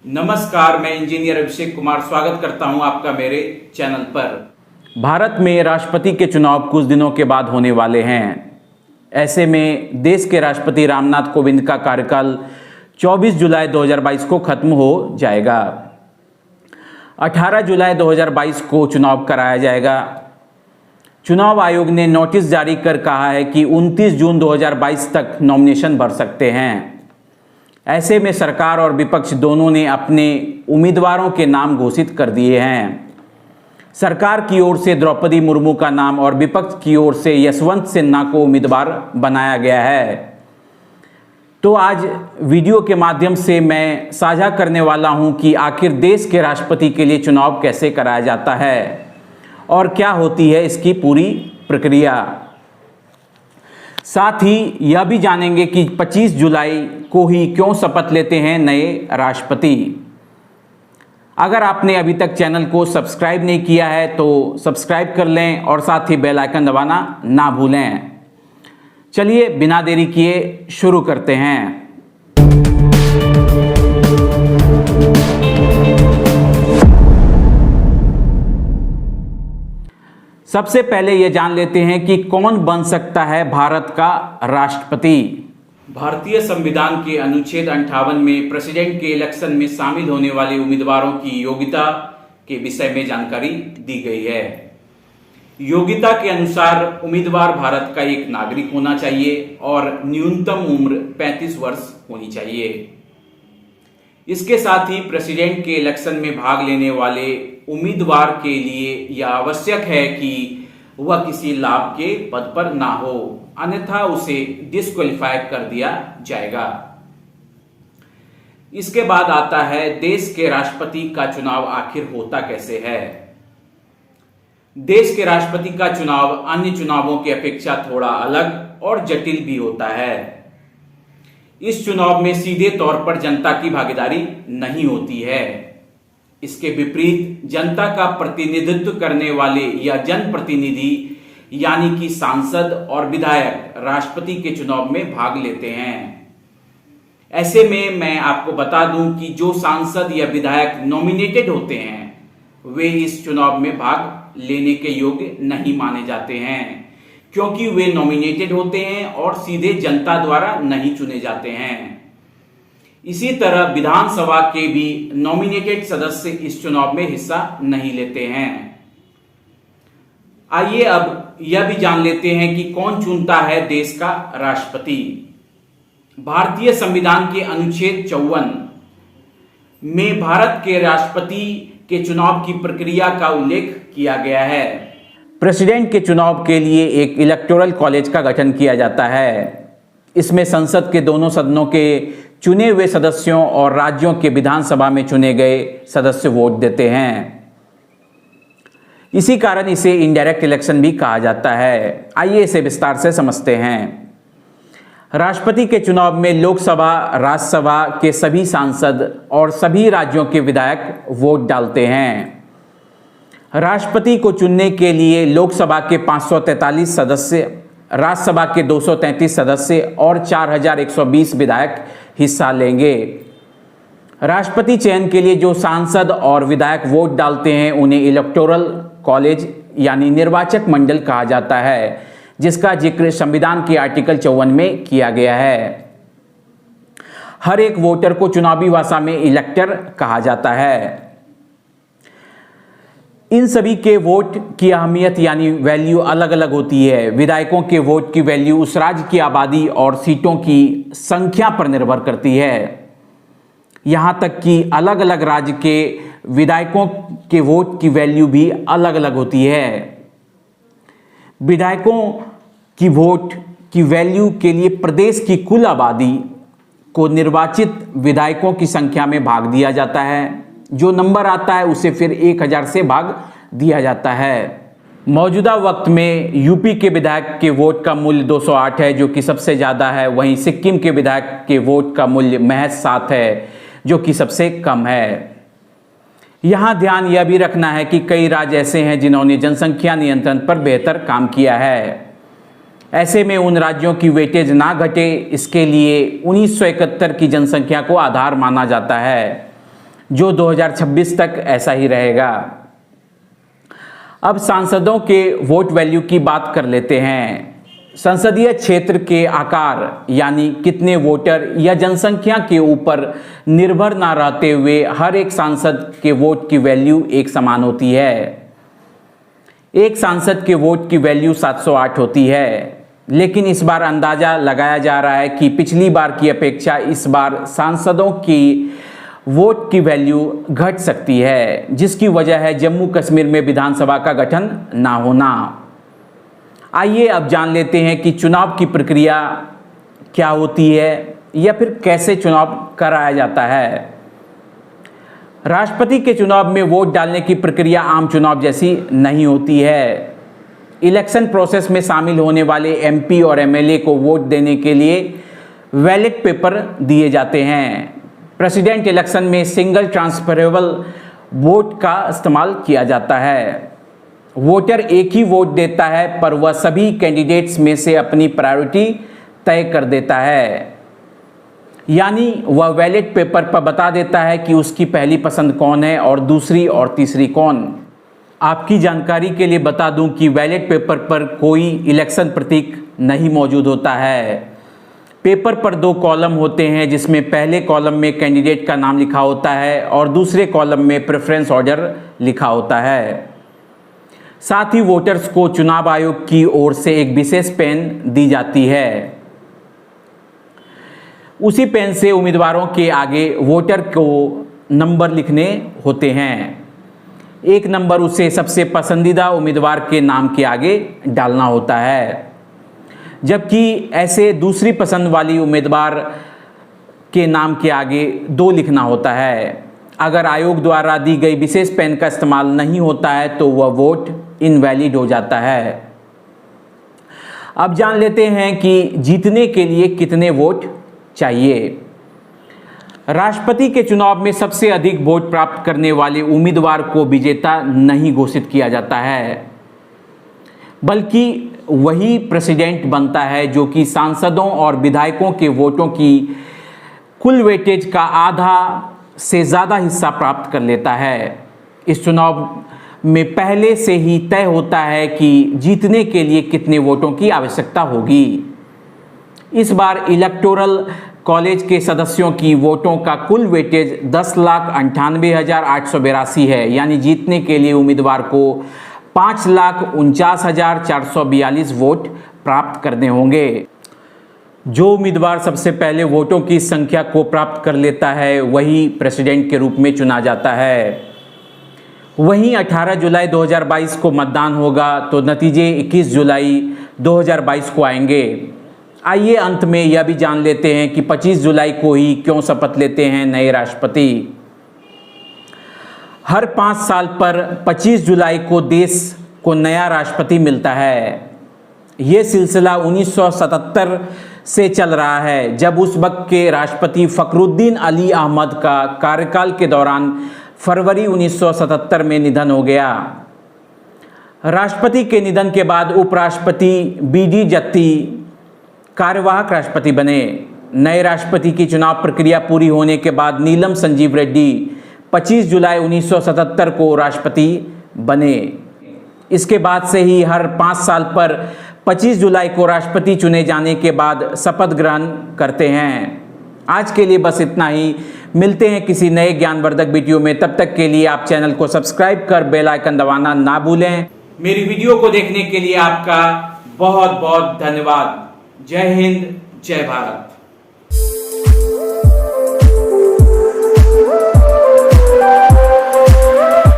नमस्कार, मैं इंजीनियर अभिषेक कुमार स्वागत करता हूं आपका मेरे चैनल पर। भारत में राष्ट्रपति के चुनाव कुछ दिनों के बाद होने वाले हैं। ऐसे में देश के राष्ट्रपति रामनाथ कोविंद का कार्यकाल 24 जुलाई 2022 को खत्म हो जाएगा। 18 जुलाई 2022 को चुनाव कराया जाएगा। चुनाव आयोग ने नोटिस जारी कर कहा है कि 29 जून 2022 तक नॉमिनेशन भर सकते हैं। ऐसे में सरकार और विपक्ष दोनों ने अपने उम्मीदवारों के नाम घोषित कर दिए हैं। सरकार की ओर से द्रौपदी मुर्मू का नाम और विपक्ष की ओर से यशवंत सिन्हा को उम्मीदवार बनाया गया है। तो आज वीडियो के माध्यम से मैं साझा करने वाला हूं कि आखिर देश के राष्ट्रपति के लिए चुनाव कैसे कराया जाता है और क्या होती है इसकी पूरी प्रक्रिया। साथ ही यह भी जानेंगे कि 25 जुलाई को ही क्यों शपथ लेते हैं नए राष्ट्रपति। अगर आपने अभी तक चैनल को सब्सक्राइब नहीं किया है तो सब्सक्राइब कर लें और साथ ही बेल आइकन दबाना ना भूलें। चलिए बिना देरी किए शुरू करते हैं। सबसे पहले यह जान लेते हैं कि कौन बन सकता है भारत का राष्ट्रपति। भारतीय संविधान के अनुच्छेद 58 में प्रेसिडेंट के इलेक्शन में शामिल होने वाले उम्मीदवारों की योग्यता के विषय में जानकारी दी गई है। योग्यता के अनुसार उम्मीदवार भारत का एक नागरिक होना चाहिए और न्यूनतम उम्र 35 वर्ष होनी चाहिए। इसके साथ ही प्रेसिडेंट के इलेक्शन में भाग लेने वाले उम्मीदवार के लिए यह आवश्यक है कि वह किसी लाभ के पद पर ना हो, अन्यथा उसे डिस्क्वालीफाई कर दिया जाएगा। इसके बाद आता है देश के राष्ट्रपति का चुनाव आखिर होता कैसे है। देश के राष्ट्रपति का चुनाव अन्य चुनावों की अपेक्षा थोड़ा अलग और जटिल भी होता है। इस चुनाव में सीधे तौर पर जनता की भागीदारी नहीं होती है। इसके विपरीत जनता का प्रतिनिधित्व करने वाले या जनप्रतिनिधि यानी कि सांसद और विधायक राष्ट्रपति के चुनाव में भाग लेते हैं। ऐसे में मैं आपको बता दूं कि जो सांसद या विधायक नॉमिनेटेड होते हैं वे इस चुनाव में भाग लेने के योग्य नहीं माने जाते हैं, क्योंकि वे नॉमिनेटेड होते हैं और सीधे जनता द्वारा नहीं चुने जाते हैं। इसी तरह विधानसभा के भी नॉमिनेटेड सदस्य इस चुनाव में हिस्सा नहीं लेते हैं। आइए अब यह भी जान लेते हैं कि कौन चुनता है देश का राष्ट्रपति। भारतीय संविधान के अनुच्छेद 54 में भारत के राष्ट्रपति के चुनाव की प्रक्रिया का उल्लेख किया गया है। प्रेसिडेंट के चुनाव के लिए एक इलेक्टोरल कॉलेज का गठन किया जाता है। इसमें संसद के दोनों सदनों के चुने हुए सदस्यों और राज्यों के विधानसभा में चुने गए सदस्य वोट देते हैं। इसी कारण इसे इनडायरेक्ट इलेक्शन भी कहा जाता है। आइए इसे विस्तार से समझते हैं। राष्ट्रपति के चुनाव में लोकसभा, राज्यसभा के सभी सांसद और सभी राज्यों के विधायक वोट डालते हैं। राष्ट्रपति को चुनने के लिए लोकसभा के 543 सदस्य, राज्यसभा के 233 सदस्य और 4120 विधायक हिस्सा लेंगे। राष्ट्रपति चयन के लिए जो सांसद और विधायक वोट डालते हैं उन्हें इलेक्टोरल कॉलेज यानी निर्वाचक मंडल कहा जाता है, जिसका जिक्र संविधान के आर्टिकल 54 में किया गया है। हर एक वोटर को चुनावी भाषा में इलेक्टर कहा जाता है। इन सभी के वोट की अहमियत यानी वैल्यू अलग अलग होती है। विधायकों के वोट की वैल्यू उस राज्य की आबादी और सीटों की संख्या पर निर्भर करती है। यहाँ तक कि अलग अलग राज्य के विधायकों के वोट की वैल्यू भी अलग अलग होती है। विधायकों की वोट की वैल्यू के लिए प्रदेश की कुल आबादी को निर्वाचित विधायकों की संख्या में भाग दिया जाता है। जो नंबर आता है उसे फिर 1000 से भाग दिया जाता है। मौजूदा वक्त में यूपी के विधायक के वोट का मूल्य 208 है, जो कि सबसे ज़्यादा है। वहीं सिक्किम के विधायक के वोट का मूल्य महज 7 है, जो कि सबसे कम है। यहाँ ध्यान यह भी रखना है कि कई राज्य ऐसे हैं जिन्होंने जनसंख्या नियंत्रण पर बेहतर काम किया है। ऐसे में उन राज्यों की वेटेज ना घटे, इसके लिए 1971 की जनसंख्या को आधार माना जाता है। जो 2026 तक ऐसा ही रहेगा। अब सांसदों के वोट वैल्यू की बात कर लेते हैं। संसदीय क्षेत्र के आकार यानी कितने वोटर या जनसंख्या के ऊपर निर्भर ना रहते हुए हर एक सांसद के वोट की वैल्यू एक समान होती है। एक सांसद के वोट की वैल्यू 708 होती है, लेकिन इस बार अंदाजा लगाया जा रहा है कि पिछली बार की अपेक्षा इस बार सांसदों की वोट की वैल्यू घट सकती है, जिसकी वजह है जम्मू कश्मीर में विधानसभा का गठन ना होना। आइए अब जान लेते हैं कि चुनाव की प्रक्रिया क्या होती है या फिर कैसे चुनाव कराया जाता है। राष्ट्रपति के चुनाव में वोट डालने की प्रक्रिया आम चुनाव जैसी नहीं होती है। इलेक्शन प्रोसेस में शामिल होने वाले एमपी और एमएलए को वोट देने के लिए बैलेट पेपर दिए जाते हैं। प्रेसिडेंट इलेक्शन में सिंगल ट्रांसफरेबल वोट का इस्तेमाल किया जाता है। वोटर एक ही वोट देता है, पर वह सभी कैंडिडेट्स में से अपनी प्रायोरिटी तय कर देता है, यानी वह बैलेट पेपर पर बता देता है कि उसकी पहली पसंद कौन है और दूसरी और तीसरी कौन। आपकी जानकारी के लिए बता दूं कि बैलेट पेपर पर कोई इलेक्शन प्रतीक नहीं मौजूद होता है। पेपर पर 2 कॉलम होते हैं, जिसमें पहले कॉलम में कैंडिडेट का नाम लिखा होता है और दूसरे कॉलम में प्रेफरेंस ऑर्डर लिखा होता है। साथ ही वोटर्स को चुनाव आयोग की ओर से एक विशेष पेन दी जाती है। उसी पेन से उम्मीदवारों के आगे वोटर को नंबर लिखने होते हैं। एक नंबर उसे सबसे पसंदीदा उम्मीदवार के नाम के आगे डालना होता है, जबकि ऐसे दूसरी पसंद वाली उम्मीदवार के नाम के आगे 2 लिखना होता है। अगर आयोग द्वारा दी गई विशेष पेन का इस्तेमाल नहीं होता है तो वह वोट इनवैलिड हो जाता है। अब जान लेते हैं कि जीतने के लिए कितने वोट चाहिए। राष्ट्रपति के चुनाव में सबसे अधिक वोट प्राप्त करने वाले उम्मीदवार को विजेता नहीं घोषित किया जाता है, बल्कि वही प्रेसिडेंट बनता है जो कि सांसदों और विधायकों के वोटों की कुल वेटेज का आधा से ज़्यादा हिस्सा प्राप्त कर लेता है। इस चुनाव में पहले से ही तय होता है कि जीतने के लिए कितने वोटों की आवश्यकता होगी। इस बार इलेक्टोरल कॉलेज के सदस्यों की वोटों का कुल वेटेज 10,98,882 है, यानी जीतने के लिए उम्मीदवार को 5,49,442 वोट प्राप्त करने होंगे। जो उम्मीदवार सबसे पहले वोटों की संख्या को प्राप्त कर लेता है वही प्रेसिडेंट के रूप में चुना जाता है। वहीं 18 जुलाई 2022 को मतदान होगा, तो नतीजे 21 जुलाई 2022 को आएंगे। आइए अंत में यह भी जान लेते हैं कि 25 जुलाई को ही क्यों शपथ लेते हैं नए राष्ट्रपति। हर 5 साल पर 25 जुलाई को देश को नया राष्ट्रपति मिलता है। ये सिलसिला 1977 से चल रहा है, जब उस वक्त के राष्ट्रपति फखरुद्दीन अली अहमद का कार्यकाल के दौरान फरवरी 1977 में निधन हो गया। राष्ट्रपति के निधन के बाद उपराष्ट्रपति BD जत्ती कार्यवाहक राष्ट्रपति बने। नए राष्ट्रपति की चुनाव प्रक्रिया पूरी होने के बाद नीलम संजीव रेड्डी 25 जुलाई 1977 को राष्ट्रपति बने। इसके बाद से ही हर 5 साल पर 25 जुलाई को राष्ट्रपति चुने जाने के बाद शपथ ग्रहण करते हैं। आज के लिए बस इतना ही। मिलते हैं किसी नए ज्ञानवर्धक वीडियो में। तब तक के लिए आप चैनल को सब्सक्राइब कर बेल आइकन दबाना ना भूलें। मेरी वीडियो को देखने के लिए आपका बहुत बहुत धन्यवाद। जय हिंद, जय भारत।